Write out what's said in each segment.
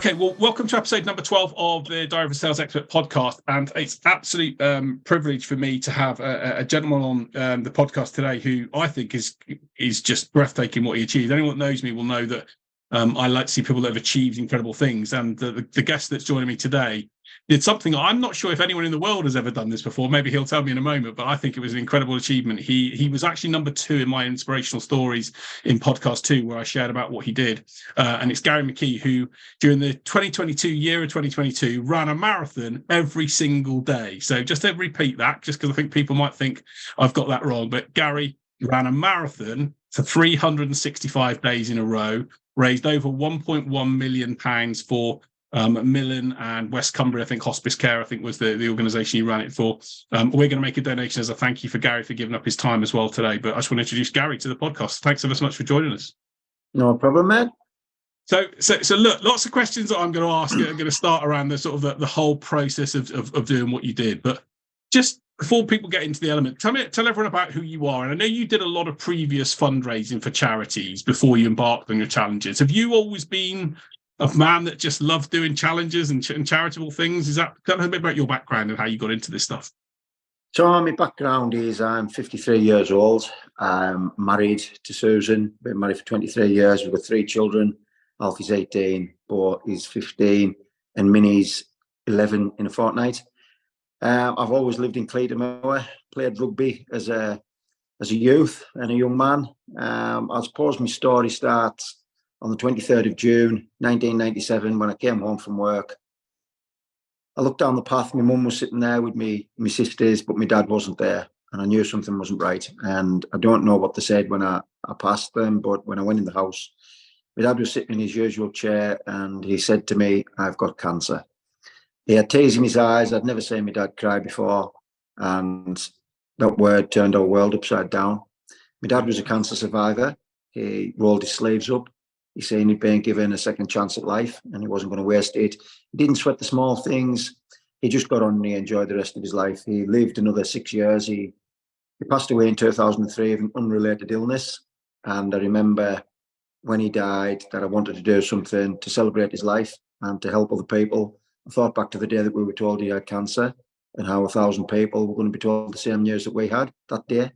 Okay, well, welcome to episode number 12 of the Diary of a Sales Expert podcast. And it's absolute privilege for me to have a gentleman on the podcast today who I think is just breathtaking what he achieved. Anyone that knows me will know that I like to see people that have achieved incredible things. And the guest that's joining me today did something I'm not sure if anyone in the world has ever done this before. Maybe he'll tell me in a moment, but I think it was an incredible achievement. He was actually number 2 in my inspirational stories in podcast 2, where I shared about what he did. And it's Gary Mckee, who during the 2022 ran a marathon every single day. So just to repeat that, just because I think people might think I've got that wrong, but Gary ran a marathon for 365 days in a row, raised over £1.1 million for Millen and West Cumbria, I think Hospice Care, I think was the organisation he ran it for. We're going to make a donation as a thank you for Gary for giving up his time as well today. But I just want to introduce Gary to the podcast. Thanks ever so much for joining us. No problem, man. So look, lots of questions that I'm going to ask. I'm going to start around the sort of the whole process of doing what you did. But just before people get into the element, tell everyone about who you are. And I know you did a lot of previous fundraising for charities before you embarked on your challenges. Have you always been a man that just loved doing challenges and charitable things? Tell us a bit about your background and how you got into this stuff. So my background is I'm 53 years old. I'm married to Susan. Been married for 23 years. We've got 3 children. Alfie's 18, Bo is 15, and Minnie's 11 in a fortnight. I've always lived in Cleatormoor, played rugby as a youth and a young man. I suppose my story starts on the 23rd of June, 1997, when I came home from work. I looked down the path. My mum was sitting there with my sisters, but my dad wasn't there, and I knew something wasn't right. And I don't know what they said when I passed them, but when I went in the house, my dad was sitting in his usual chair, and he said to me, "I've got cancer." He had tears in his eyes. I'd never seen my dad cry before, and that word turned our world upside down. My dad was a cancer survivor. He rolled his sleeves up. He said he'd been given a second chance at life, and he wasn't going to waste it. He didn't sweat the small things. He just got on and he enjoyed the rest of his life. He lived another 6 years. He passed away in 2003 of an unrelated illness, and I remember when he died that I wanted to do something to celebrate his life and to help other people. I thought back to the day that we were told he had cancer and how 1,000 people were going to be told the same news that we had that day.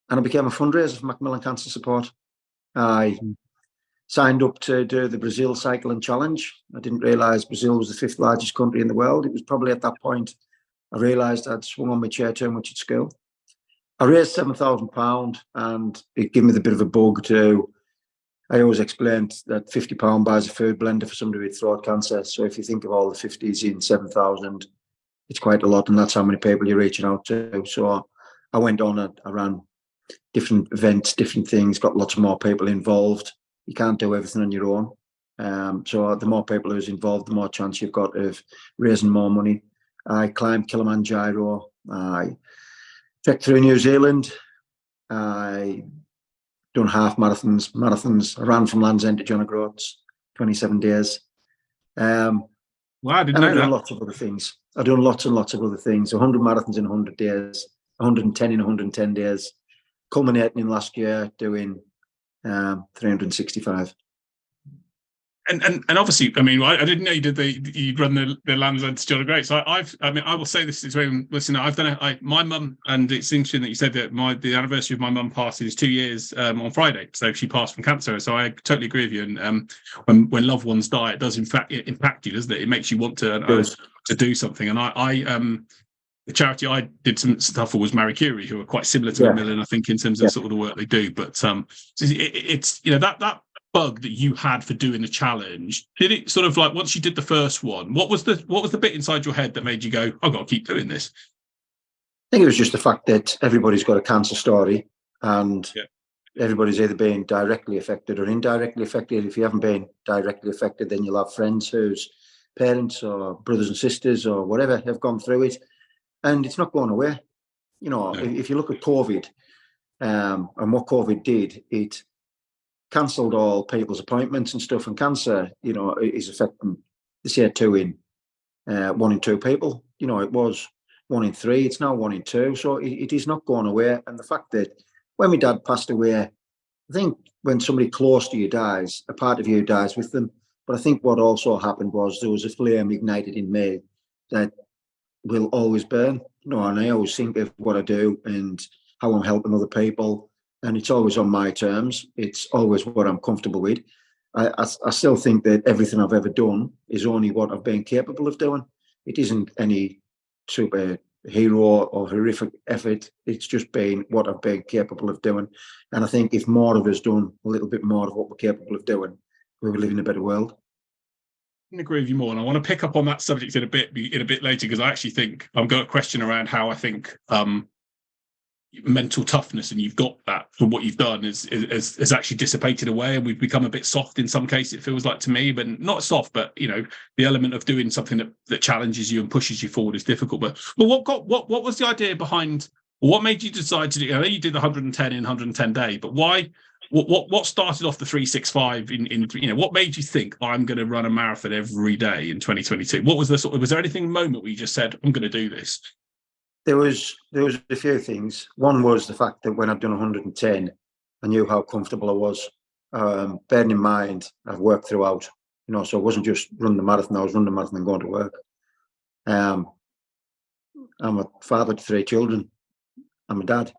And I became a fundraiser for Macmillan Cancer Support. I signed up to do the Brazil Cycling Challenge. I didn't realise Brazil was the 5th largest country in the world. It was probably at that point I realised I'd swung on my chair too much at school. I raised £7,000 and it gave me the bit of a bug to... I always explained that £50 buys a food blender for somebody with throat cancer. So if you think of all the 50s in 7,000, it's quite a lot, and that's how many people you're reaching out to. So I went on and I ran different events, different things, got lots more people involved. You can't do everything on your own. So the more people who's involved, the more chance you've got of raising more money. I climbed Kilimanjaro. I trekked through New Zealand. I done half marathons. I ran from Land's End to John O'Groats, 27 days. Wow, I didn't know I've that. done lots of other things. I've done lots and lots of other things. 100 marathons in 100 days, 110 in 110 days, culminating in last year doing 365. And obviously, I mean, I didn't know you'd run the Land's End to John O'Groats. So I will say this is very listen. I've done it. My mum, and it's interesting that you said that the anniversary of my mum passing is 2 years on Friday. So she passed from cancer. So I totally agree with you. And when loved ones die, it does impact you, doesn't it? It makes you want to do something. And the charity I did some stuff for was Marie Curie, who are quite similar to Macmillan, I think, in terms of sort of the work they do. But it's that bug that you had for doing the challenge, did it sort of like once you did the first one, what was the bit inside your head that made you go, I've got to keep doing this? I think it was just the fact that everybody's got a cancer story, and everybody's either being directly affected or indirectly affected. If you haven't been directly affected, then you'll have friends whose parents or brothers and sisters or whatever have gone through it, and it's not going away. If you look at COVID and what COVID did, it cancelled all people's appointments and stuff, and cancer, is affecting, they say 1 in 2 people. It was 1 in 3, it's now 1 in 2, so it is not going away. And the fact that when my dad passed away, I think when somebody close to you dies, a part of you dies with them. But I think what also happened was there was a flame ignited in me that will always burn. And I always think of what I do and how I'm helping other people, and it's always on my terms. It's always what I'm comfortable with. I still think that everything I've ever done is only what I've been capable of doing. It isn't any superhero or horrific effort. It's just been what I've been capable of doing. And I think if more of us done a little bit more of what we're capable of doing, we would live in a better world. I agree with you more, and I want to pick up on that subject in a bit later, because I actually think I've got a question around how I think mental toughness, and you've got that from what you've done, is actually dissipated away, and we've become a bit soft in some cases, it feels like to me, but not soft, but the element of doing something that challenges you and pushes you forward is difficult. But what was the idea behind, what made you decide to do? I know you did the 110 in 110 day, but why? What started off the 365 in what made you think I'm going to run a marathon every day in 2022? What was was there anything moment where you just said, I'm going to do this? There was a few things. One was the fact that when I'd done 110, I knew how comfortable I was. Bearing in mind, I've worked throughout, so it wasn't just run the marathon. I was running the marathon and going to work. I'm a father to 3 children. I'm a dad.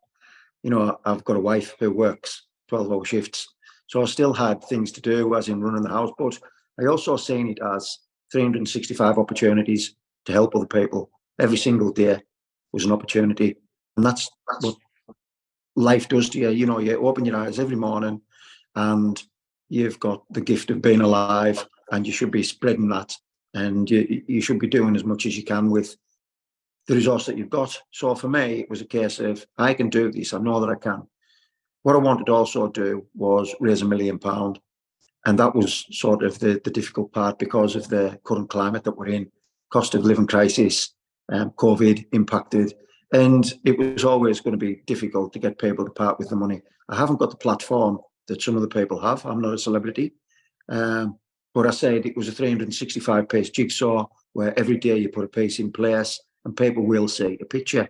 I've got a wife who works 12-hour shifts. So I still had things to do, as in running the house. But I also seen it as 365 opportunities to help other people. Every single day was an opportunity. And that's what life does to you. You open your eyes every morning and you've got the gift of being alive, and you should be spreading that. And you should be doing as much as you can with the resource that you've got. So for me, it was a case of, I can do this. I know that I can. What I wanted to also do was raise £1 million. And that was sort of the difficult part because of the current climate that we're in, cost of living crisis, COVID impacted. And it was always going to be difficult to get people to part with the money. I haven't got the platform that some other people have. I'm not a celebrity. But I said it was a 365-page jigsaw where every day you put a piece in place and people will see a picture.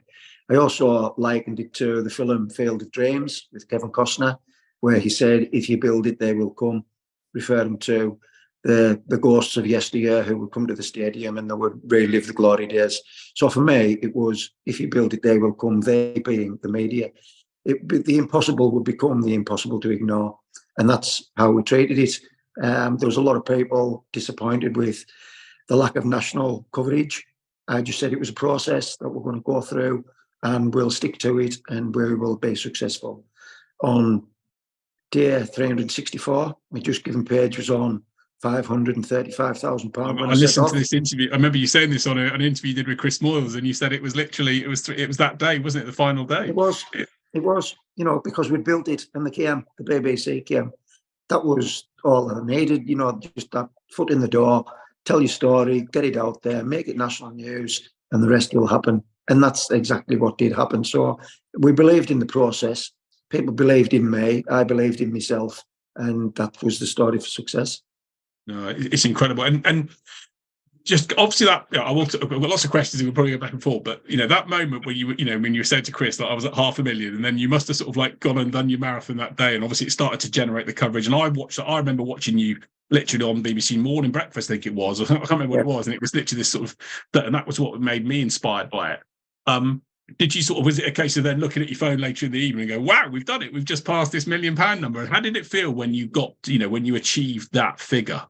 I also likened it to the film Field of Dreams with Kevin Costner, where he said, if you build it, they will come, referring to the ghosts of yesteryear who would come to the stadium and they would relive the glory days. So for me, it was, if you build it, they will come, they being the media. The impossible would become the impossible to ignore. And that's how we treated it. There was a lot of people disappointed with the lack of national coverage. I just said it was a process that we're going to go through and we'll stick to it and we will be successful. On day 364, my Just Giving page was on £535,000. I listened to this interview. I remember you saying this on an interview you did with Chris Moyles, and you said it was literally, it was that day, wasn't it? The final day. It was, because we built it and the BBC came. That was all that I needed, just that foot in the door, tell your story, get it out there, make it national news, and the rest will happen. And that's exactly what did happen. So we believed in the process. People believed in me. I believed in myself. And that was the story for success. No, it's incredible. And just obviously that, I will, I've got lots of questions and we'll probably go back and forth, but that moment when when you said to Chris that I was at 500,000, and then you must have sort of gone and done your marathon that day, and obviously it started to generate the coverage. And I remember watching you literally on BBC Morning Breakfast, I think it was, I can't remember what it was, and it was literally this sort of, and that was what made me inspired by it. Did you was it a case of then looking at your phone later in the evening and go, wow, we've done it, we've just passed this £1 million number? And how did it feel when you got, when you achieved that figure?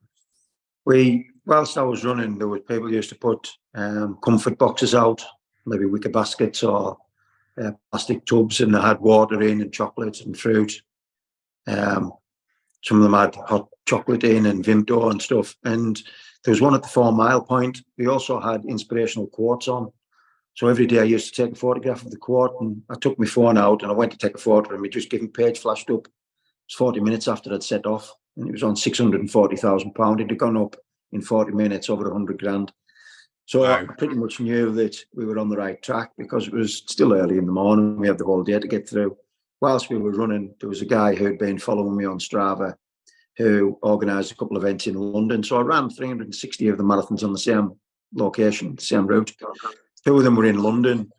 Whilst I was running, there were people who used to put comfort boxes out, maybe wicker baskets or plastic tubs, and they had water in and chocolates and fruit. Some of them had hot chocolate in and Vimto and stuff. And there was one at the 4 mile point. We also had inspirational quotes on. So every day I used to take a photograph of the quote, and I took my phone out and I went to take a photo, and my Just Giving page flashed up. It was 40 minutes after I'd set off, and it was on £640,000. It had gone up in 40 minutes, over 100 grand. So wow. I pretty much knew that we were on the right track because it was still early in the morning. We had the whole day to get through. Whilst we were running, there was a guy who had been following me on Strava who organised a couple of events in London. So I ran 360 of the marathons on the same location, the same route. 2 of them were in London,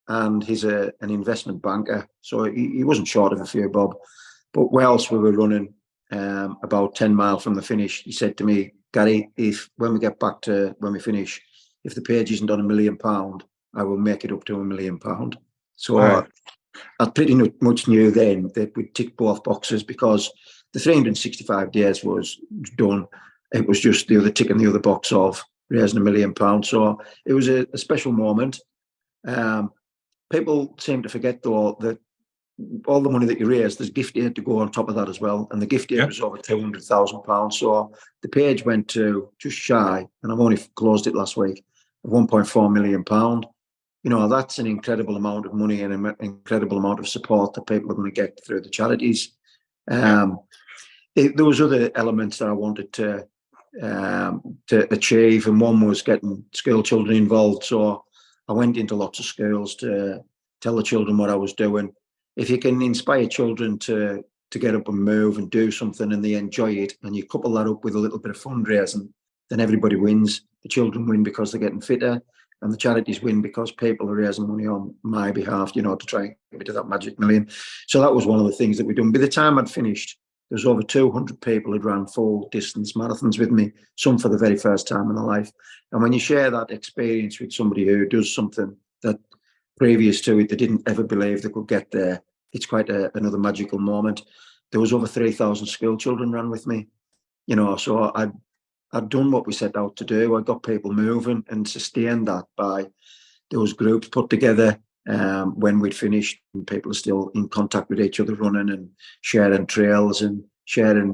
and he's an investment banker. So he wasn't short of a few bob. But whilst we were running about 10 miles from the finish, he said to me, Gary, if when we get back to when we finish, if the page isn't on £1 million, I will make it up to £1 million. So Wow. I pretty much knew then that we'd tick both boxes, because the 365 days was done. It was just the other ticking the other box of raising £1 million. So it was a special moment. People seem to forget, though, that all the money that you raise, there's gift aid to go on top of that as well. And the gift aid was over £200,000. So the page went to just shy, and I've only closed it last week, £1.4 million. You know, that's an incredible amount of money and an incredible amount of support that people are going to get through the charities. There was other elements that I wanted to achieve, and one was getting school children involved. So I went into lots of schools to tell the children what I was doing. If you can inspire children to get up and move and do something, and they enjoy it, and you couple that up with a little bit of fundraising, then everybody wins. The children win because they're getting fitter, and the charities win because people are raising money on my behalf, you know, to try and get to that magic million. So that was one of the things that we done. By the time I'd finished, there was over 200 people who'd ran full distance marathons with me, some for the very first time in their life. And when you share that experience with somebody who does something that previous to it they didn't ever believe they could get there, it's quite another magical moment. There was over 3,000 school children ran with me, you know, so I'd done what we set out to do. I got people moving and sustained that by those groups put together when we'd finished, and people are still in contact with each other, running and sharing trails and sharing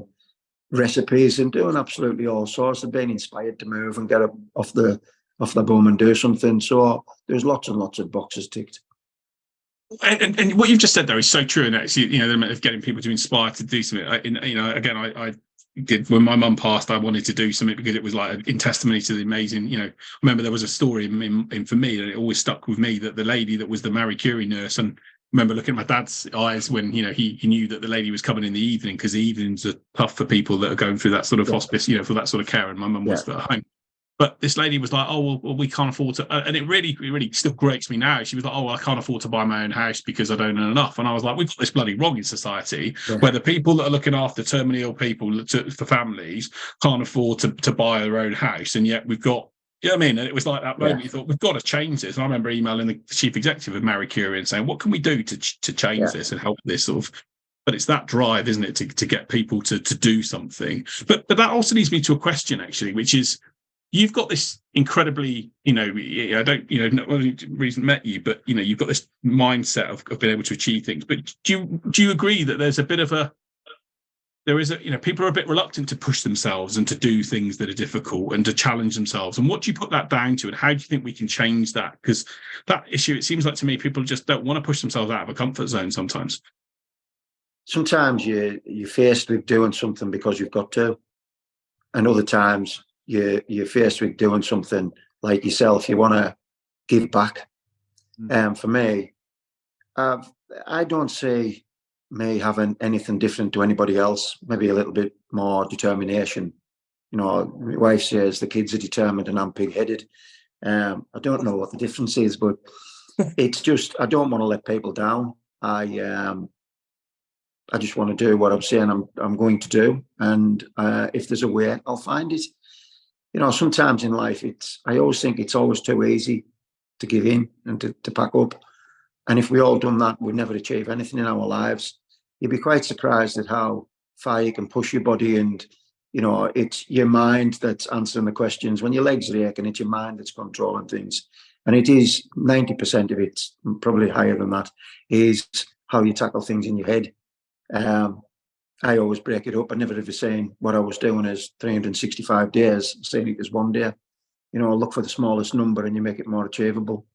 recipes and doing absolutely all sorts of being inspired to move and get up off the bum and do something. So there's lots and lots of boxes ticked. And what you've just said there is so true, and actually, you know, the amount of getting people to inspire to do something. You know, again, I did when my mum passed. I wanted to do something because it was like in testimony to the amazing. You know, I remember there was a story in for me that it always stuck with me, that the lady that was the Marie Curie nurse, and I remember looking at my dad's eyes when, you know, he knew that the lady was coming in the evening, because the evenings are tough for people that are going through that sort of hospice, you know, for that sort of care. And my mum was at home. But this lady was like, oh, well, we can't afford to. And it really still grates me now. She was like, oh, well, I can't afford to buy my own house because I don't earn enough. And I was like, we've got this bloody wrong in society, where the people that are looking after terminally ill people for families can't afford to buy their own house. And yet we've got, you know what I mean? And it was like that moment you thought, we've got to change this. And I remember emailing the chief executive of Marie Curie and saying, what can we do to change this and help this sort of. But it's that drive, isn't it, to get people to do something. But that also leads me to a question, actually, which is, you've got this incredibly, you know, I don't, you know, not only reason met you, but, you know, you've got this mindset of being able to achieve things. But do you agree that there's a bit of you know, people are a bit reluctant to push themselves and to do things that are difficult and to challenge themselves? And what do you put that down to? And how do you think we can change that? Because that issue, it seems like to me, people just don't want to push themselves out of a comfort zone sometimes. Sometimes you're faced with doing something because you've got to. And other times, you're faced with doing something like yourself. You want to give back. For me, I don't see me having anything different to anybody else. Maybe a little bit more determination. You know, my wife says the kids are determined and I'm pig-headed. I don't know what the difference is, but it's just, I don't want to let people down. I just want to do what I'm saying I'm going to do, and if there's a way, I'll find it. You know, sometimes in life, I always think it's always too easy to give in and to pack up. And if we all done that, we'd never achieve anything in our lives. You'd be quite surprised at how far you can push your body. And, you know, it's your mind that's answering the questions. When your legs are aching, it's your mind that's controlling things. And it is 90% of it, probably higher than that, is how you tackle things in your head. I always break it up. I never ever saying what I was doing is 365 days, saying it as one day. You know, look for the smallest number and you make it more achievable.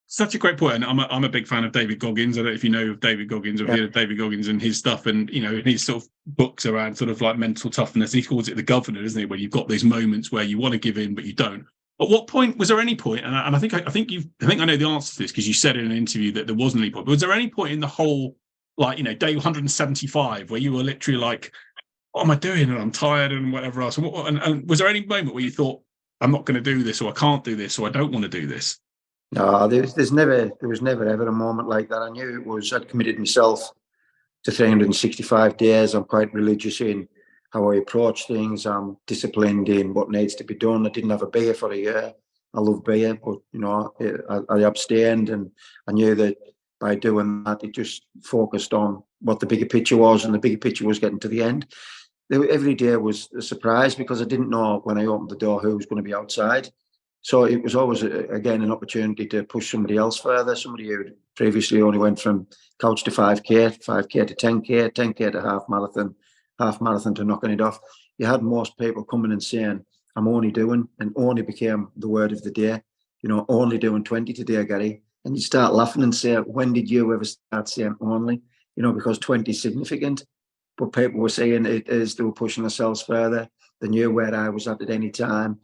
Such a great point. And I'm a big fan of David Goggins. I don't know if you know of David Goggins or heard of David Goggins and his stuff, and, you know, his sort of books around sort of like mental toughness. He calls it the governor, isn't it? Where you've got these moments where you want to give in, but you don't. At what point, was there any point, and I think I know the answer to this because you said in an interview that there wasn't any point, but was there any point in the whole, like, you know, day 175 where you were literally like, what am I doing? And I'm tired and whatever else. And was there any moment where you thought, I'm not going to do this, or I can't do this, or I don't want to do this? No, there was never ever a moment like that. I knew I'd committed myself to 365 days. I'm quite religious in how I approach things. I'm disciplined in what needs to be done. I didn't have a beer for a year. I love beer, but I abstained, and I knew that by doing that, it just focused on what the bigger picture was, and the bigger picture was getting to the end. Every day was a surprise because I didn't know when I opened the door who was going to be outside. So it was always, again, an opportunity to push somebody else further, somebody who previously only went from couch to 5K, 5K to 10K, 10K to half marathon to knocking it off. You had most people coming and saying, I'm only doing, and only became the word of the day, only doing 20 today, Gary. And you start laughing and say, when did you ever start saying only? Because 20 is significant. But people were saying it as they were pushing themselves further. They knew where I was at any time.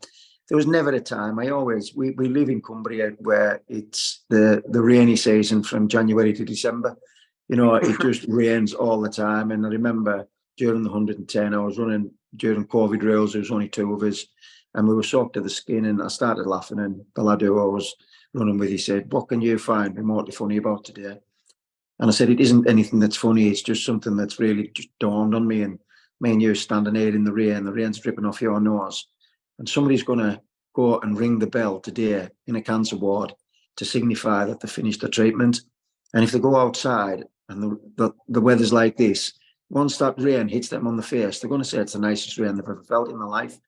There was never a time. We live in Cumbria where it's the rainy season from January to December. It just rains all the time. And I remember during the 110, I was running during COVID rules. There was only two of us, and we were soaked to the skin. And I started laughing, and the lad who I was running with, he said, "What can you find remotely funny about today?" And I said, "It isn't anything that's funny. It's just something that's really just dawned on me. And me and you standing here in the rain's dripping off your nose. And somebody's going to go and ring the bell today in a cancer ward to signify that they finished the treatment. And if they go outside and the weather's like this, once that rain hits them on the face, they're going to say it's the nicest rain they've ever felt in their life."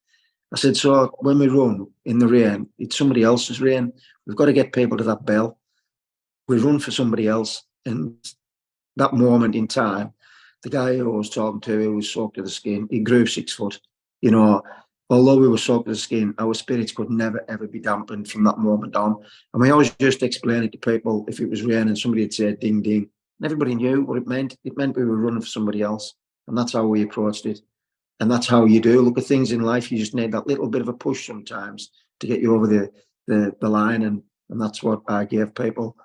I said, so when we run in the rain, it's somebody else's rain. We've got to get people to that bell. We run for somebody else. And that moment in time, the guy who I was talking to, who was soaked to the skin, he grew 6 foot. Although we were soaked to the skin, our spirits could never, ever be dampened from that moment on. And we always just explained it to people. If it was raining, somebody would say, ding, ding. And everybody knew what it meant. It meant we were running for somebody else. And that's how we approached it. And that's how you do look at things in life. You just need that little bit of a push sometimes to get you over the line. And that's what I gave people.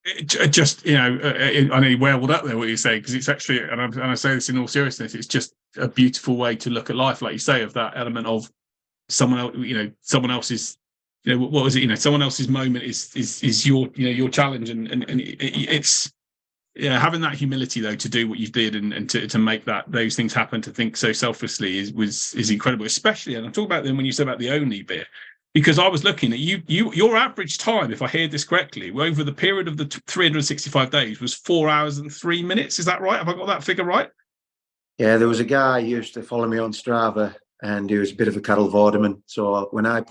I know you wailed up there what you say, because it's actually, and I say this in all seriousness, it's just a beautiful way to look at life, like you say, of that element of someone else, someone else's, what was it, someone else's moment is your challenge, and it's having that humility though to do what you did and to make those things happen, to think so selflessly is incredible, especially, and I'm talking about them when you said about the only bit. Because I was looking at your average time, if I heard this correctly, over the period of the 365 days was 4 hours and 3 minutes. Is that right? Have I got that figure right? Yeah, there was a guy who used to follow me on Strava, and he was a bit of a cattle vorderman. So when I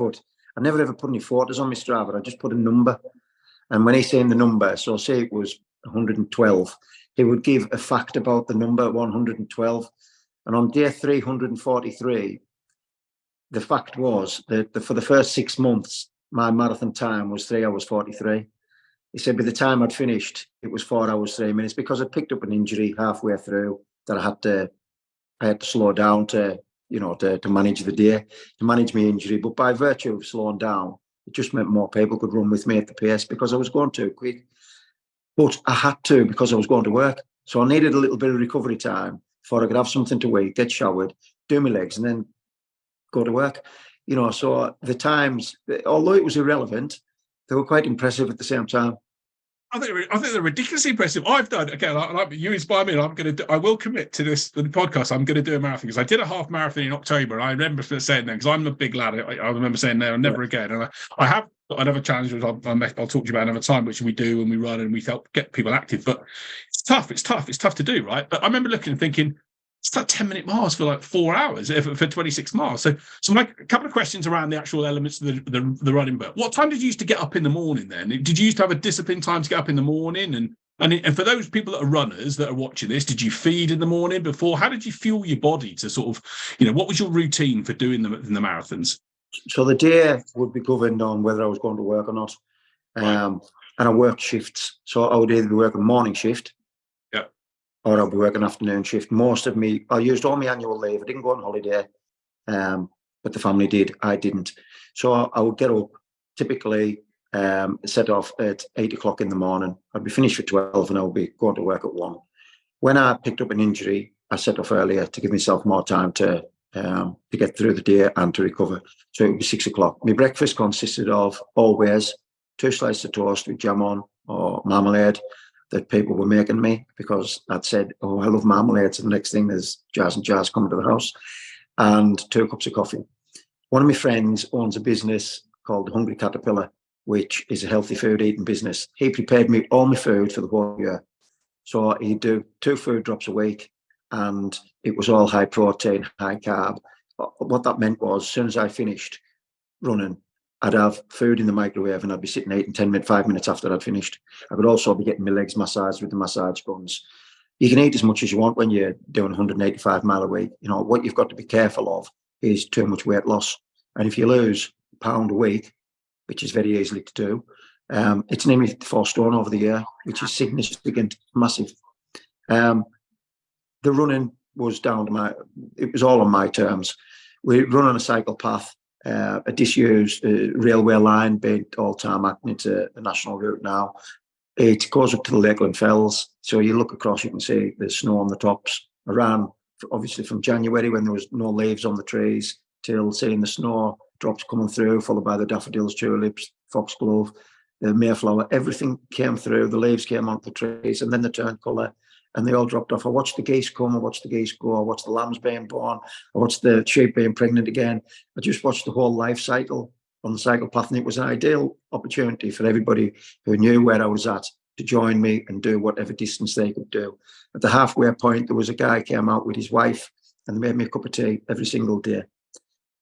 never ever put any photos on my Strava. I just put a number. And when he's saying the number, so say it was 112, he would give a fact about the number 112. And on day 343, the fact was that for the first 6 months, my marathon time was 3 hours 43. He said by the time I'd finished, it was 4 hours 3 minutes, because I'd picked up an injury halfway through that I had to slow down to manage the day, to manage my injury. But by virtue of slowing down, it just meant more people could run with me at the pace, because I was going too quick. But I had to, because I was going to work. So I needed a little bit of recovery time before I could have something to eat, get showered, do my legs, and then go to work. So the times, although it was irrelevant, they were quite impressive at the same time. I think they're ridiculously impressive. I've done, again, you inspire me, and I will commit to this podcast. I'm going to do a marathon, because I did a half marathon in October, and I remember saying then, because I'm a big lad, I remember saying there, never again. And I have got another challenge, which I'll talk to you about another time, which we do and we run and we help get people active. But it's tough to do, right? But I remember looking and thinking, it's like 10-minute miles for like 4 hours for 26 miles. So a couple of questions around the actual elements of the running. But what time did you used to get up in the morning then? Did you used to have a disciplined time to get up in the morning? And for those people that are runners that are watching this, did you feed in the morning before? How did you fuel your body to sort of, what was your routine for doing the marathons? So the day would be governed on whether I was going to work or not. And I worked shifts. So I would either be working morning shift, or I'll be working afternoon shift. I used all my annual leave. I didn't go on holiday, but the family did. I didn't. So I would get up, typically set off at 8 o'clock in the morning. I'd be finished at 12, and I would be going to work at 1. When I picked up an injury, I set off earlier to give myself more time to get through the day and to recover. So it would be 6 o'clock. My breakfast consisted of always 2 slices of toast with jam on or marmalade, that people were making me because I'd said, oh, I love marmalade. And the next thing there's jars and jars coming to the house and 2 cups of coffee. One of my friends owns a business called the Hungry Caterpillar, which is a healthy food eating business. He prepared me all my food for the whole year. So he'd do 2 food drops a week, and it was all high protein, high carb. What that meant was, as soon as I finished running, I'd have food in the microwave and I'd be sitting eating 10 minutes, 5 minutes after I'd finished. I could also be getting my legs massaged with the massage guns. You can eat as much as you want when you're doing 185 mile a week. You know, what you've got to be careful of is too much weight loss. And if you lose a pound a week, which is very easily to do, it's nearly 4 stone over the year, which is significant, massive. The running was down to it was all on my terms. We run on a cycle path, a disused railway line, being all tarmac, and it's a national route now. It goes up to the Lakeland Fells. So you look across, you can see the snow on the tops. I ran, obviously, from January when there was no leaves on the trees till seeing the snow drops coming through, followed by the daffodils, tulips, foxglove, the mayflower. Everything came through. The leaves came onto the trees, and then they turned colour, and they all dropped off. I watched the geese come. I watched the geese go. I watched the lambs being born. I watched the sheep being pregnant again. I just watched the whole life cycle on the cycle path, and it was an ideal opportunity for everybody who knew where I was at to join me and do whatever distance they could do. At the halfway point, there was a guy came out with his wife, and they made me a cup of tea every single day.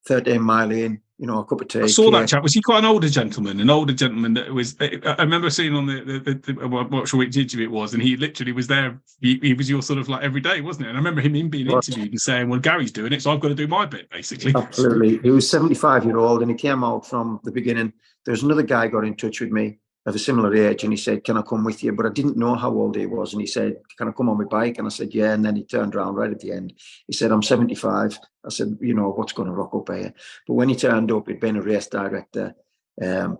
13 mile in, you know, a cup of tea. I saw that chap. Was he quite an older gentleman? An older gentleman that was. I remember seeing on I'm not sure which interview it was, and he literally was there. He was your sort of like every day, wasn't it? And I remember him being interviewed and saying, "Well, Gary's doing it, so I've got to do my bit," basically. Absolutely. He was 75-year-old, and he came out from the beginning. There's another guy got in touch with me of a similar age, and he said, "Can I come with you?" But I didn't know how old he was, and he said, "Can I come on my bike?" And I said, "Yeah." And then he turned around right at the end. He said, "I'm 75." I said, "You know, what's going to rock up here?" But when he turned up, he'd been a race director.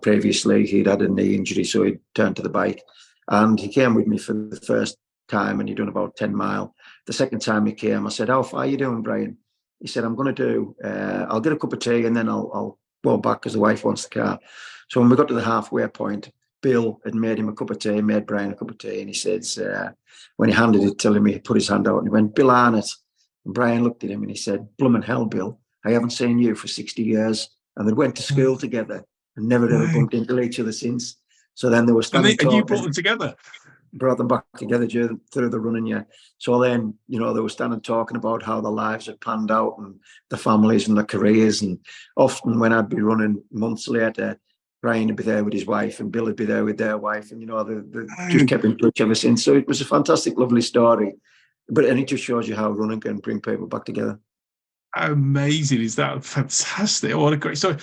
Previously, he'd had a knee injury, so he turned to the bike. And he came with me for the first time, and he'd done about 10 mile. The second time he came, I said, "How far are you doing, Brian?" He said, "I'm going to do, I'll get a cup of tea, and then I'll go back because the wife wants the car." So when we got to the halfway point, Bill had made him a cup of tea, made Brian a cup of tea, and he says, when he handed it to him, he put his hand out and he went, "Bill Arnott." And Brian looked at him and he said, "Bloomin' hell, Bill, I haven't seen you for 60 years. And they went to school together and never ever bumped into each other since. So then they were standing and you brought them together? Brought them back together through the running year. So then, you know, they were standing talking about how their lives had panned out and the families and their careers. And often when I'd be running months later, Brian would be there with his wife and Bill would be there with their wife. And, you know, they just kept in touch ever since. So it was a fantastic, lovely story. And it just shows you how running can bring people back together. How amazing is that? Fantastic! What a great story.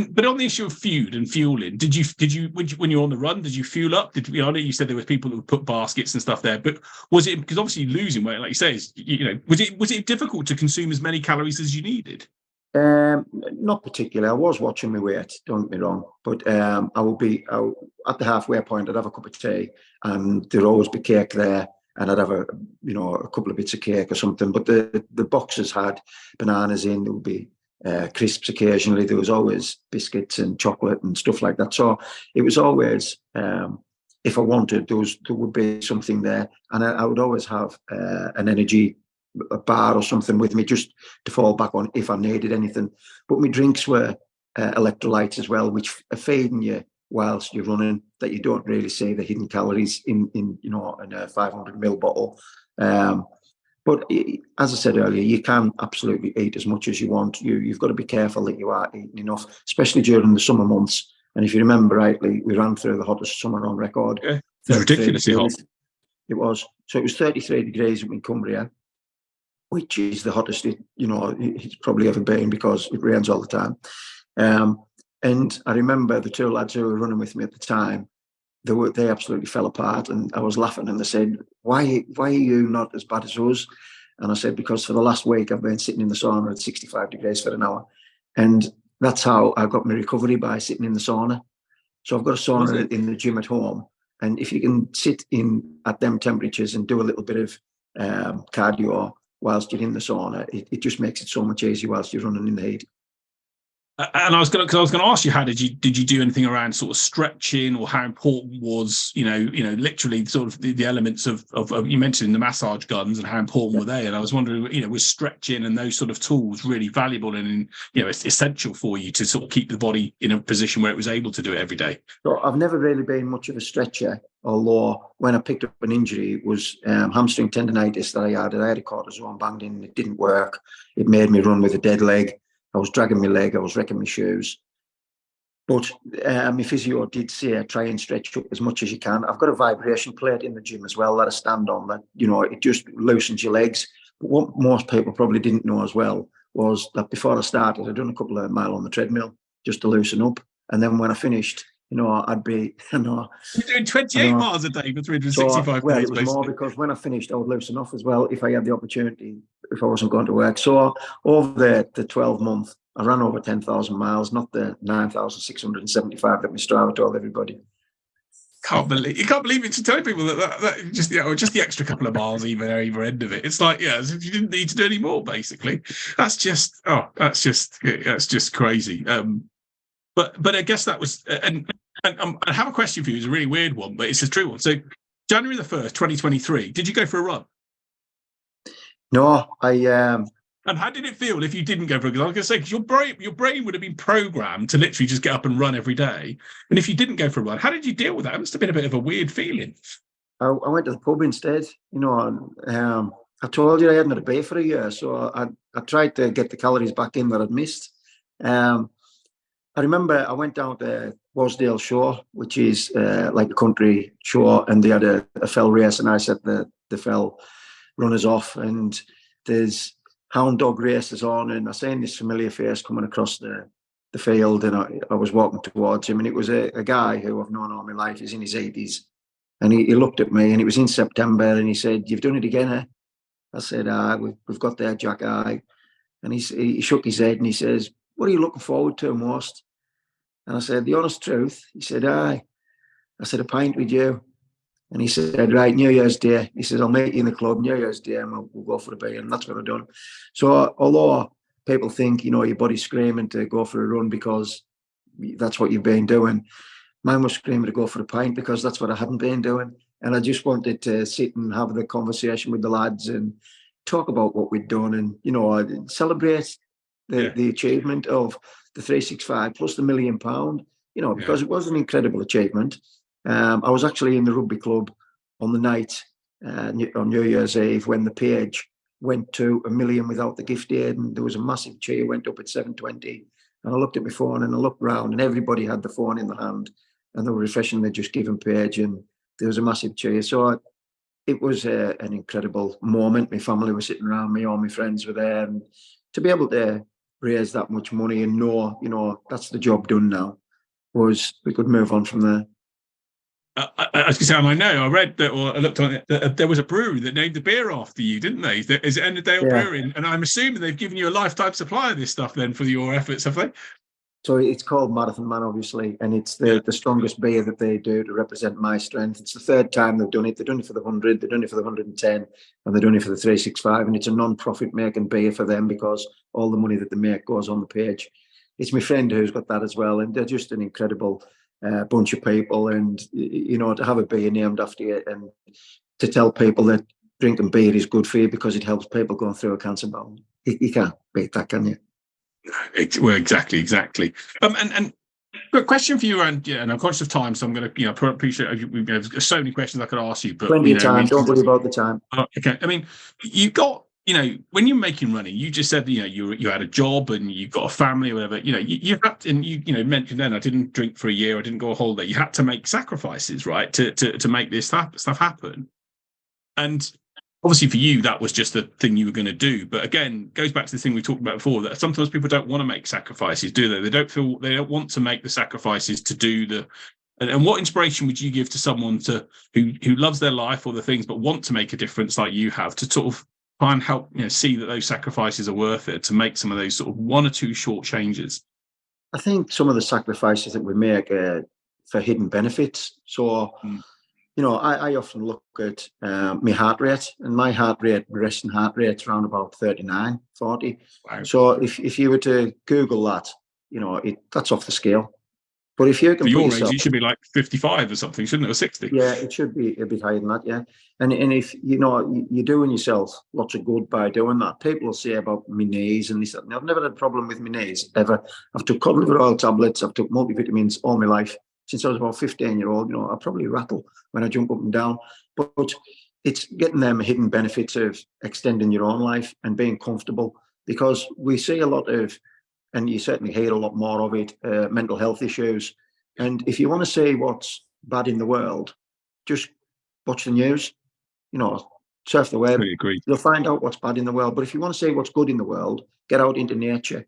But on the issue of food and fueling, did you when you're on the run, did you fuel up? I know you said there was people who would put baskets and stuff there, but was it, because obviously losing weight, like you say, is, you know, was it difficult to consume as many calories as you needed? Not particularly. I was watching my weight, don't get me wrong, but I would be at the halfway point. I'd have a cup of tea, and there'd always be cake there, and I'd have a couple of bits of cake or something. But the boxes had bananas in. There would be crisps occasionally. There was always biscuits and chocolate and stuff like that. So it was always, if I wanted, there would be something there, and I would always have an energy, a bar or something with me just to fall back on if I needed anything. But my drinks were electrolytes as well, which are feeding you whilst you're running, that you don't really see the hidden calories in a 500 ml bottle. But as I said earlier, you can absolutely eat as much as you want. You've got to be careful that you are eating enough, especially during the summer months. And if you remember rightly, we ran through the hottest summer on record. Yeah, it's ridiculously hot. It was. So it was 33 degrees in Cumbria, which is the hottest it's probably ever been because it rains all the time. And I remember the 2 lads who were running with me at the time, they absolutely fell apart, and I was laughing, and they said, why are you not as bad as us? And I said, because for the last week I've been sitting in the sauna at 65 degrees for an hour. And that's how I got my recovery, by sitting in the sauna. So I've got a sauna in the gym at home. And if you can sit in at them temperatures and do a little bit of cardio whilst you're in the sauna, it just makes it so much easier whilst you're running in the heat. And I was going to ask you, how did you do anything around sort of stretching, or how important was, literally sort of the elements of you mentioned the massage guns, and how important were they? And I was wondering, was stretching and those sort of tools really valuable and, it's essential for you to sort of keep the body in a position where it was able to do it every day? So I've never really been much of a stretcher, although when I picked up an injury, it was hamstring tendonitis that I had. I had a cortisone banged in, it didn't work. It made me run with a dead leg. I was dragging my leg, I was wrecking my shoes. But my physio did say try and stretch up as much as you can. I've got a vibration plate in the gym as well that I stand on, that, it just loosens your legs. But what most people probably didn't know as well was that before I started, I'd done a couple of miles on the treadmill just to loosen up. And then when I finished, I'd be, You're doing 28 miles a day for 365 days. Well, it was basically more because when I finished, I would loosen off as well if I had the opportunity, if I wasn't going to work. So over the 12-month, I ran over 10,000 miles, not the 9,675 that my Strava told everybody. You can't believe it, to tell people that just the extra couple of miles either end of it. It's like, as if you didn't need to do any more, basically. That's just crazy. But I guess that was, and I have a question for you. It's a really weird one, but it's a true one. So January the 1st, 2023, did you go for a run? No, and how did it feel if you didn't go for it? Because I was going to say, because your brain would have been programmed to literally just get up and run every day. And if you didn't go for a run, how did you deal with that? It must have been a bit of a weird feeling. I went to the pub instead. I told you I hadn't had a beer for a year, so I tried to get the calories back in that I'd missed. I remember I went down to Wasdale Shore, which is like a country shore, and they had a fell race, and I set the fell runners off, and there's hound dog races on, and I seen this familiar face coming across the field, and I was walking towards him, and it was a guy who I've known all my life. He's in his 80s, and he looked at me, and it was in September, and he said, "You've done it again, eh?" I said, we've got there, Jack, aye. And he shook his head, and he says, "What are you looking forward to most?" And I said, "The honest truth." He said, "Aye." I said, "A pint with you." And he said, "Right, New Year's Day." He says, "I'll meet you in the club New Year's Day, and we'll go for a beer." And that's what I've done. So although people think, your body's screaming to go for a run because that's what you've been doing, mine was screaming to go for a pint because that's what I hadn't been doing. And I just wanted to sit and have the conversation with the lads and talk about what we'd done, and, celebrate the achievement of the 365 plus the £1 million, because it was an incredible achievement. I was actually in the rugby club on the night on New Year's Eve when the page went to 1 million without the gift aid, and there was a massive cheer went up at 7:20. And I looked at my phone and I looked round, and everybody had the phone in the hand, and they were refreshing the Just Given page, and there was a massive cheer. So it was an incredible moment. My family were sitting around me, all my friends were there, and to be able to raise that much money and know, that's the job done now, we could move on from there. I was going to say, I know, I read that, or I looked on it, that there was a brewery that named the beer after you, didn't they? Is it Enderdale Brewery? And I'm assuming they've given you a lifetime supply of this stuff then for your efforts, have they? So it's called Marathon Man, obviously, and it's the strongest beer that they do to represent my strength. It's the third time they've done it. They've done it for the 100, they've done it for the 110, and they're doing it for the 365. And it's a non-profit making beer for them because all the money that they make goes on the page. It's my friend who's got that as well, and they're just an incredible bunch of people. And, to have a beer named after you and to tell people that drinking beer is good for you because it helps people going through a cancer battle. You can't beat that, can you? Well, exactly. And a question for you, and I'm conscious of time, so I'm going to, appreciate we've got so many questions I could ask you, but plenty of time. Don't worry about the time. Okay. I mean, you got, when you're making running, you just said, you had a job and you've got a family or whatever, you had to, and you mentioned then, I didn't drink for a year, I didn't go on holiday. You had to make sacrifices, right, to make this stuff happen. And obviously for you, that was just the thing you were going to do. But again, goes back to the thing we talked about before, that sometimes people don't want to make sacrifices, do they? They don't want to make the sacrifices to do and what inspiration would you give to someone who loves their life or the things, but want to make a difference like you have, to sort of try and help, see that those sacrifices are worth it, to make some of those sort of one or two short changes? I think some of the sacrifices that we make are for hidden benefits. So, I often look at my heart rate, and my resting heart rate's around about 39, 40. Wow. So if you were to Google that, that's off the scale. But if you can for put your yourself, age, you should be like 55 or something, shouldn't it, or 60? yeah, it should be a bit higher than that, yeah. And if you're doing yourself lots of good by doing that. People will say about my knees and this. And I've never had a problem with my knees ever. I've took cod liver oil tablets. I've took multivitamins all my life since I was about 15-year-old. I probably rattle when I jump up and down, but it's getting them hidden benefits of extending your own life and being comfortable, because we see a lot of, and you certainly hear a lot more of it, mental health issues. And if you want to see what's bad in the world, just watch the news, surf the web. I agree. You'll find out what's bad in the world. But if you want to see what's good in the world, get out into nature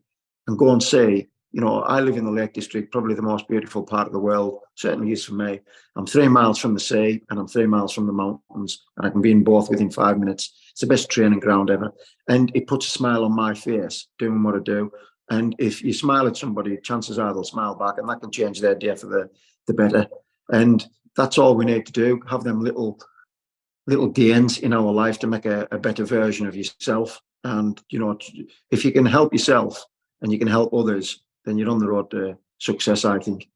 and go and see. I live in the Lake District, probably the most beautiful part of the world, certainly is for me. I'm 3 miles from the sea and I'm 3 miles from the mountains, and I can be in both within 5 minutes. It's the best training ground ever. And it puts a smile on my face doing what I do. And if you smile at somebody, chances are they'll smile back, and that can change their day for the better. And that's all we need to do, have them little gains in our life to make a better version of yourself. And, if you can help yourself and you can help others, then you're on the road to success, I think.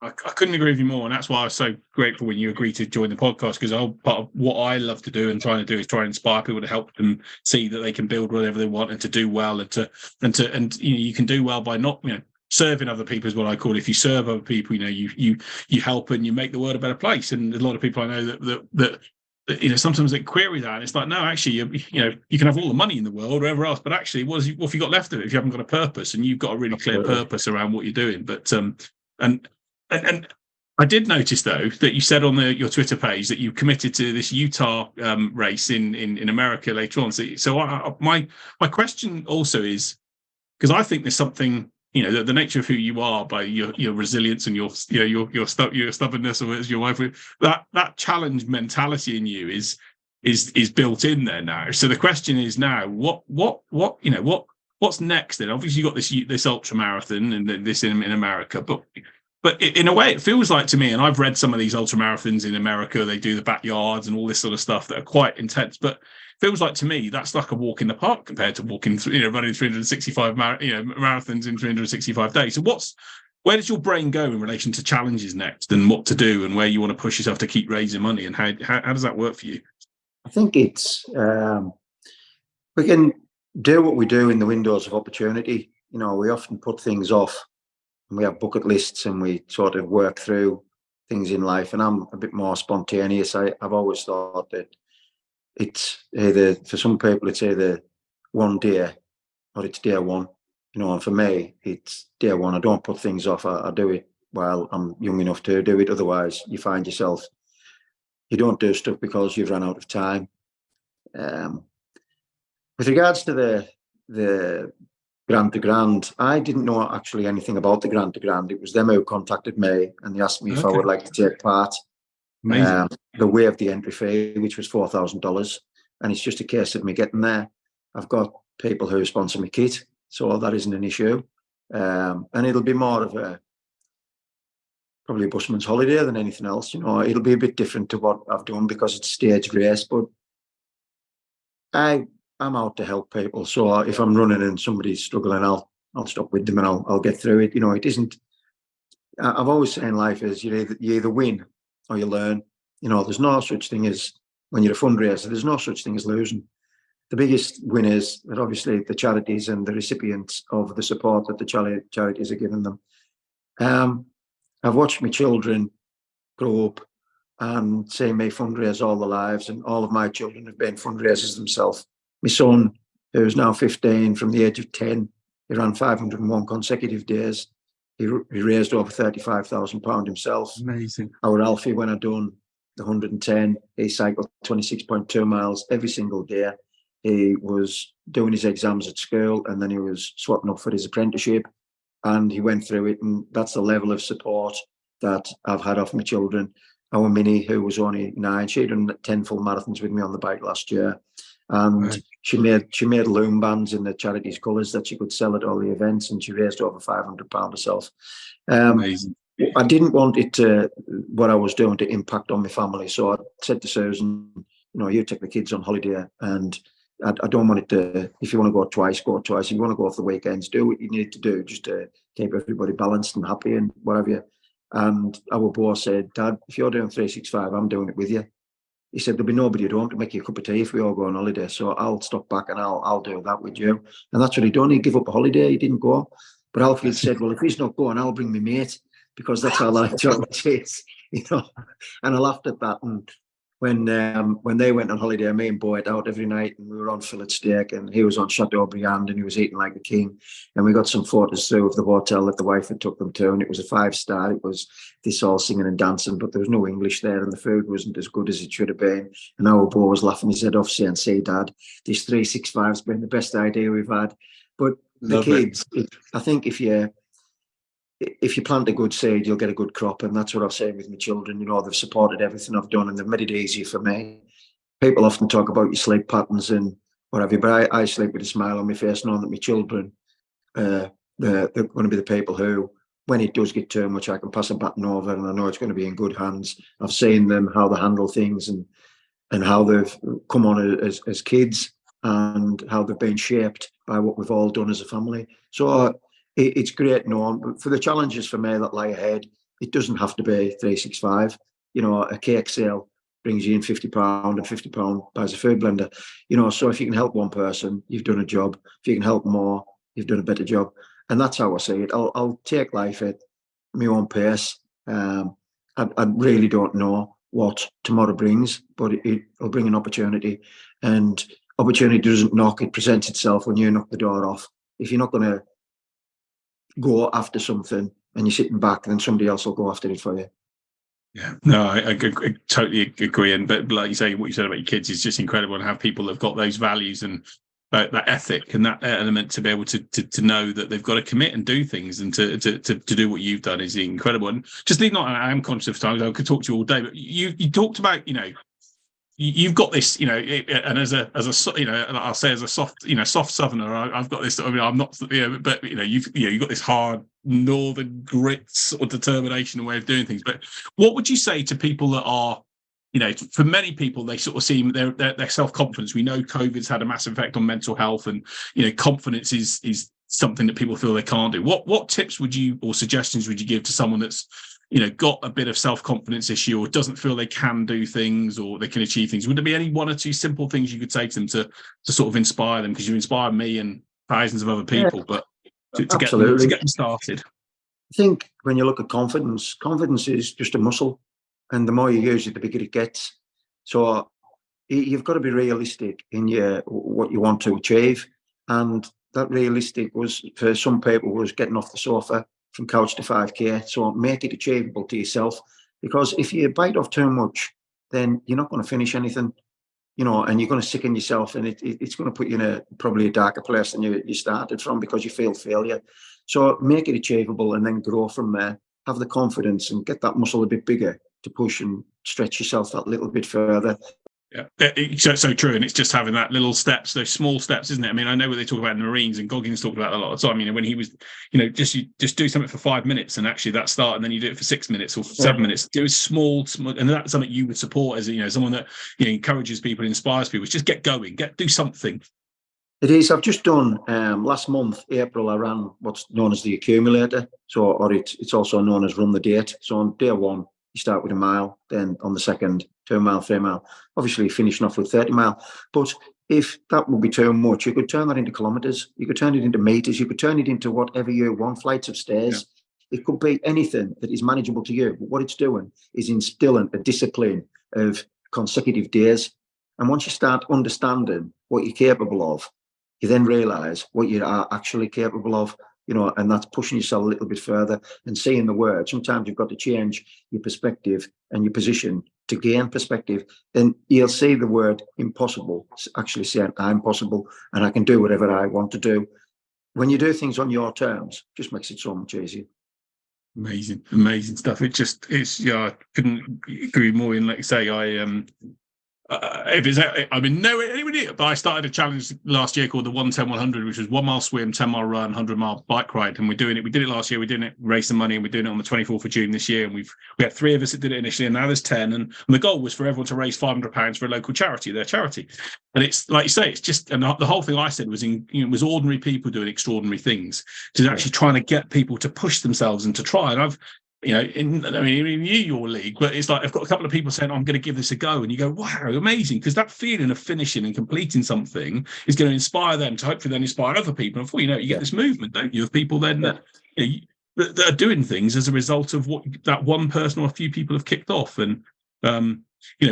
I couldn't agree with you more, and that's why I was so grateful when you agreed to join the podcast, because part of what I love to do and trying to do is try and inspire people to help them see that they can build whatever they want and to do well, and you can do well by not serving other people is what I call it. If you serve other people, you help and you make the world a better place. And a lot of people I know that sometimes they query that, and it's like, no, actually, you can have all the money in the world, or whatever else, but actually, what have you got left of it if you haven't got a purpose? And you've got a really clear purpose around what you're doing. But and I did notice, though, that you said on your Twitter page that you committed to this Utah race in America later on. So my question also is, because I think there's something, the nature of who you are, by your resilience and your stubbornness, or as your wife, that challenge mentality in you is built in there now. So the question is now, what's next then? Obviously, you got this ultra marathon and this in America, but in a way, it feels like to me, and I've read some of these ultra marathons in America, they do the backyards and all this sort of stuff that are quite intense, but it feels like to me that's like a walk in the park compared to running 365 marathons in 365 days. So where does your brain go in relation to challenges next, and what to do, and where you want to push yourself to keep raising money, and how does that work for you? I think it's we can do what we do in the windows of opportunity. We often put things off. And we have bucket lists and we sort of work through things in life. And I'm a bit more spontaneous. I've always thought that it's either, for some people, it's either one day or it's day one. And for me, it's day one. I don't put things off. I do it while I'm young enough to do it. Otherwise, you find yourself, you don't do stuff because you've run out of time. With regards to the Grand to Grand, I didn't know actually anything about the Grand to Grand. It was them who contacted me and they asked me if I would like to take part. Amazing. They waived the entry fee, which was $4,000, and it's just a case of me getting there. I've got people who sponsor my kit, so that isn't an issue. And it'll be more of probably a busman's holiday than anything else. It'll be a bit different to what I've done because it's a staged race, but I'm out to help people. So if I'm running and somebody's struggling, I'll stop with them and I'll get through it. It isn't. I've always said in life is you either win or you learn. There's no such thing as, when you're a fundraiser, there's no such thing as losing. The biggest winners are obviously the charities and the recipients of the support that the charities are giving them. I've watched my children grow up and see me fundraise all their lives, and all of my children have been fundraisers themselves. My son, who's now 15, from the age of 10, he ran 501 consecutive days. He raised over £35,000 himself. Amazing. Our Alfie, when I done the 110, he cycled 26.2 miles every single day. He was doing his exams at school, and then he was swapping up for his apprenticeship, and he went through it. And that's the level of support that I've had off my children. Our Minnie, who was only 9, she'd done 10 full marathons with me on the bike last year. And right. she made loom bands in the charity's colours that she could sell at all the events, and she raised over £500 herself. Amazing. I didn't want what I was doing to impact on my family, so I said to Susan, you take the kids on holiday, and I don't want it to, if you want to go twice, go twice. If you want to go for the weekends, do what you need to do just to keep everybody balanced and happy and whatever. And our boss said, Dad, if you're doing 365, I'm doing it with you. He said, there'll be nobody at home to make you a cup of tea if we all go on holiday. So I'll stop back and I'll do that with you. And that's what he done. He gave up a holiday. He didn't go. But Alfred said, well, if he's not going, I'll bring my mate, because that's how like John is, you know. And I laughed at that. And when they went on holiday, me and Bo went out every night, and we were on fillet steak, and he was on Chateaubriand, and he was eating like a king. And we got some photos through of the hotel that the wife had took them to, and it was a 5-star. It was this all singing and dancing, but there was no English there, and the food wasn't as good as it should have been. And our Bo was laughing his head off, saying, "See, Dad, this 365's been the best idea we've had." But the kids, I think if you plant a good seed, you'll get a good crop. And that's what I've said with my children. You know, they've supported everything I've done, and they've made it easy for me. People often talk about your sleep patterns and whatever, but I sleep with a smile on my face, knowing that my children, they're going to be the people who, when it does get too much, I can pass a baton over, and I know it's going to be in good hands. I've seen them, how they handle things, and how they've come on as kids, and how they've been shaped by what we've all done as a family. So it's great knowing, but for the challenges for me that lie ahead, it doesn't have to be 365. You know, a cake sale brings you in £50, and £50 buys a food blender. You know, so if you can help one person, you've done a job. If you can help more, you've done a better job. And that's how I see it. I'll take life at my own pace. I really don't know what tomorrow brings, but it'll bring an opportunity. And opportunity doesn't knock, it presents itself when you knock the door off. If you're not going to go after something and you're sitting back, then somebody else will go after it for you. Yeah, no, I totally agree. And but like you say, what you said about your kids is just incredible, and have people that have got those values and that ethic and that element to be able to know that they've got to commit and do things, and to do what you've done is incredible. And just leave, not, I am conscious of time, I could talk to you all day, but you talked about, you know, you've got this, you know, and as a you know, I'll say as a soft southerner, I've got this. I mean, I'm not, you know, but you know, you've got this hard northern grit sort of determination and way of doing things. But what would you say to people that are, you know, for many people, they sort of seem their self-confidence. We know COVID's had a massive effect on mental health, and you know, confidence is something that people feel they can't do. What tips would you, or suggestions would you give to someone that's, you know, got a bit of self-confidence issue, or doesn't feel they can do things or they can achieve things? Would there be any one or two simple things you could say to them to sort of inspire them? Because you inspire me and thousands of other people, but to get them started. I think when you look at confidence is just a muscle, and the more you use it, the bigger it gets. So you've got to be realistic in what you want to achieve, and that realistic was, for some people, was getting off the sofa from couch to 5K. So make it achievable to yourself, because if you bite off too much, then you're not going to finish anything, you know, and you're going to sicken yourself, and it's going to put you in probably a darker place than you started from, because you feel failure. So make it achievable, and then grow from there. Have the confidence and get that muscle a bit bigger to push and stretch yourself that little bit further. Yeah, so true. And it's just having that little steps, those small steps, isn't it? I mean, I know what they talk about in the Marines, and Goggins talked about that a lot of time. You know, when he was, you know, just do something for 5 minutes, and actually that start, and then you do it for 6 minutes or 7 minutes. Do small, and that's something you would support as, you know, someone that, you know, encourages people, inspires people. It's just get going, do something. It is. I've just done last month, April, I ran what's known as the accumulator. So, or it's also known as run the date. So on day one, you start with a mile, then on the second, 2 mile, 3 mile, obviously finishing off with 30 mile. But if that would be too much, you could turn that into kilometres, you could turn it into meters, you could turn it into whatever you want, flights of stairs. Yeah. It could be anything that is manageable to you. But what it's doing is instilling a discipline of consecutive days. And once you start understanding what you're capable of, you then realise what you are actually capable of. You know, and that's pushing yourself a little bit further and seeing the word. Sometimes you've got to change your perspective and your position to gain perspective. Then you'll see the word impossible actually saying, I'm possible and I can do whatever I want to do. When you do things on your terms, it just makes it so much easier. Amazing stuff. It's yeah, I couldn't agree more. And like I say, if it's, I mean, no, anywhere near, but I started a challenge last year called the 110-100, which was 1 mile swim, 10 mile run, 100-mile bike ride. And we're doing it. We did it last year. We did it, raised some money, and we're doing it on the 24th of June this year. And we had 3 of us that did it initially, and now there's 10. And the goal was for everyone to raise £500 for a local charity, their charity. And it's like you say, it's just, and the whole thing I said was was ordinary people doing extraordinary things, to actually trying to get people to push themselves and to try. And I've, in your league, but it's like I've got a couple of people saying, I'm going to give this a go. And you go, wow, amazing. Because that feeling of finishing and completing something is going to inspire them to hopefully then inspire other people. And before you know it, you get this movement, don't you, of people then that are doing things as a result of what that one person or a few people have kicked off. And,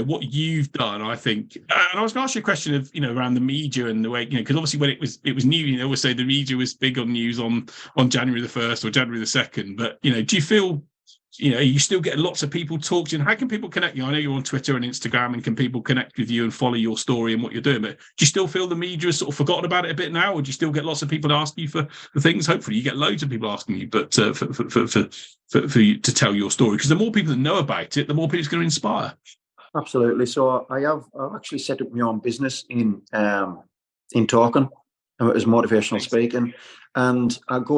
what you've done, I think, and I was going to ask you a question of, around the media and the way, because obviously when it was new, they always say the media was big on news on January the 1st or January the 2nd. But, do you feel, you still get lots of people talk to you? And how can people connect you? I know you're on Twitter and Instagram, and can people connect with you and follow your story and what you're doing? But do you still feel the media has sort of forgotten about it a bit now, or do you still get lots of people asking you for things? Hopefully, you get loads of people asking you, but for you to tell your story, because the more people that know about it, the more people it's going to inspire. Absolutely. So I've actually set up my own business in talking, and it was motivational speaking, and I've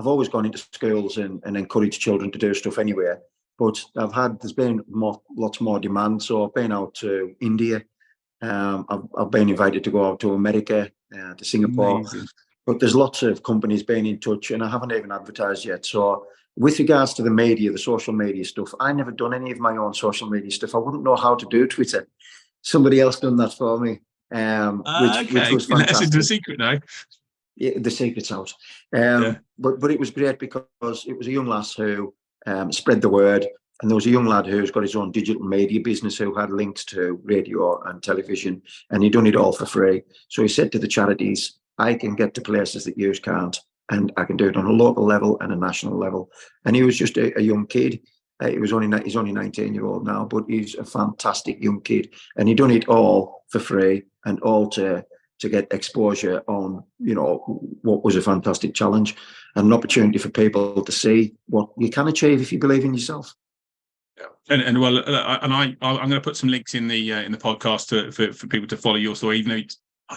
always gone into schools and encouraged children to do stuff anywhere. But there's been lots more demand. So I've been out to India. I've been invited to go out to America, to Singapore. Amazing. But there's lots of companies being in touch, and I haven't even advertised yet. So with regards to the media, the social media stuff, I never done any of my own social media stuff. I wouldn't know how to do Twitter. Somebody else done that for me, which was fantastic. That's into a secret now. Yeah, the secret's out. But it was great because it was a young lass who spread the word, and there was a young lad who's got his own digital media business who had links to radio and television, and he done it all for free. So he said to the charities, I can get to places that you can't, and I can do it on a local level and a national level. And he was just a young kid. He's only 19-year-old now, but he's a fantastic young kid, and he done it all for free and all to get exposure on, what was a fantastic challenge and an opportunity for people to see what you can achieve if you believe in yourself. Yeah. And well, I'm going to put some links in the podcast for people to follow your story, even though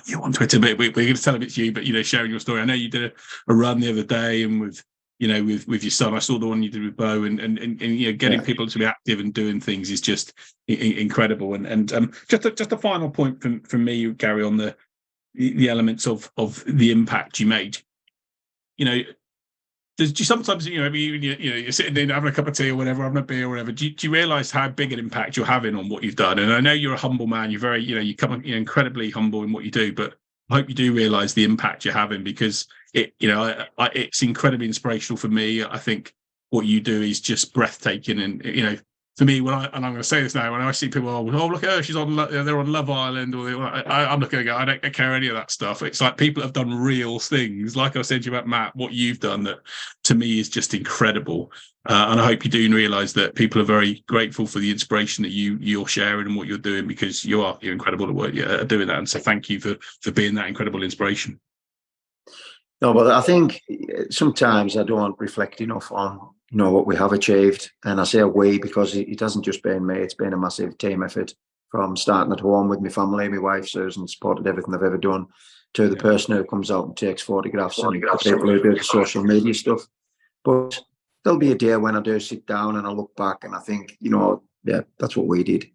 you're on Twitter, but we're going to tell them it's you, but, sharing your story. I know you did a run the other day, and with your son, I saw the one you did with Bo, and getting people to be active and doing things is just incredible. And just a final point from me, Gary, on the elements of the impact you made. Do you sometimes, you're sitting there having a cup of tea or whatever, having a beer or whatever, do you realise how big an impact you're having on what you've done? And I know you're a humble man, you're very, you come incredibly humble in what you do, but I hope you do realise the impact you're having, because it's incredibly inspirational for me. I think what you do is just breathtaking, and for me, and I'm going to say this now, when I see people, look at her, they're on Love Island, or I'm looking at go, I don't care any of that stuff. It's like people have done real things. Like I said to you about Matt, what you've done, that to me is just incredible. And I hope you do realise that people are very grateful for the inspiration that you're sharing and what you're doing, because you're incredible at what you're doing that. And so thank you for being that incredible inspiration. No, but I think sometimes I don't reflect enough on what we have achieved. And I say we because it hasn't just been me, it's been a massive team effort, from starting at home with my family. My wife Susan supported everything I've ever done, to the person who comes out and takes photographs and people who do the social media stuff. But there'll be a day when I do sit down and I look back and I think, that's what we did.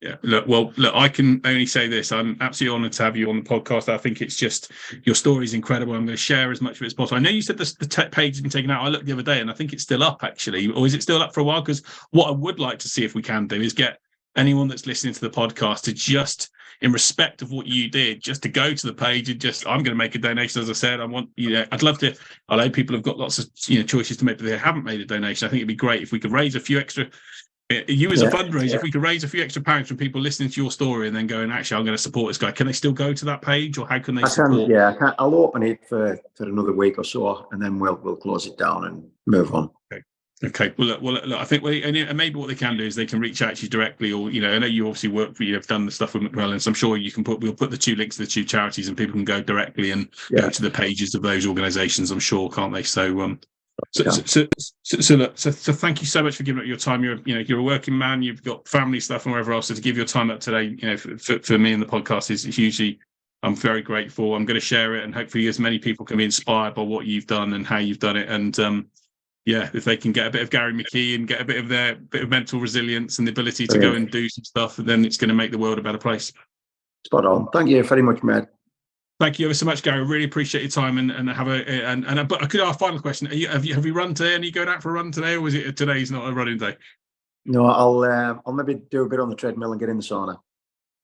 Yeah, look, I can only say this. I'm absolutely honoured to have you on the podcast. I think it's just, your story is incredible. I'm going to share as much of it as possible. I know you said the page has been taken out. I looked the other day and I think it's still up, actually. Or is it still up for a while? Because what I would like to see, if we can do, is get anyone that's listening to the podcast to just, in respect of what you did, just to go to the page and I'm going to make a donation. As I said, I'd love to. I know people have got lots of choices to make, but they haven't made a donation. I think it'd be great if we could raise a few extra. You as a fundraiser, if we could raise a few extra pounds from people listening to your story and then going, actually, I'm going to support this guy. Can they still go to that page, or how can they support? I'll open it for another week or so, and then we'll close it down and move on. Okay. Well, look, I think and maybe what they can do is they can reach out to you directly, or I know you obviously have done the stuff with McMillan, so I'm sure we'll put the 2 links to the 2 charities, and people can go directly and go to the pages of those organisations. I'm sure, can't they? So So thank you so much for giving up your time. You're a working man. You've got family stuff and wherever else. So to give your time up today, for me and the podcast is hugely. I'm very grateful. I'm going to share it, and hopefully, as many people can be inspired by what you've done and how you've done it. And if they can get a bit of Gary Mckee and get a bit of mental resilience and the ability to go and do some stuff, then it's going to make the world a better place. Spot on. Thank you very much, mate. Thank you ever so much, Gary. Really appreciate your time but I could ask a final question. Have you run today? And are you going out for a run today, or was it today's not a running day? No, I'll maybe do a bit on the treadmill and get in the sauna.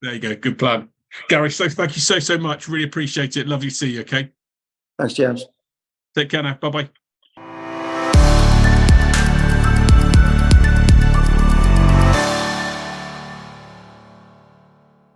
There you go. Good plan, Gary. So thank you so much. Really appreciate it. Lovely to see you. Okay. Thanks, James. Take care now. Bye bye.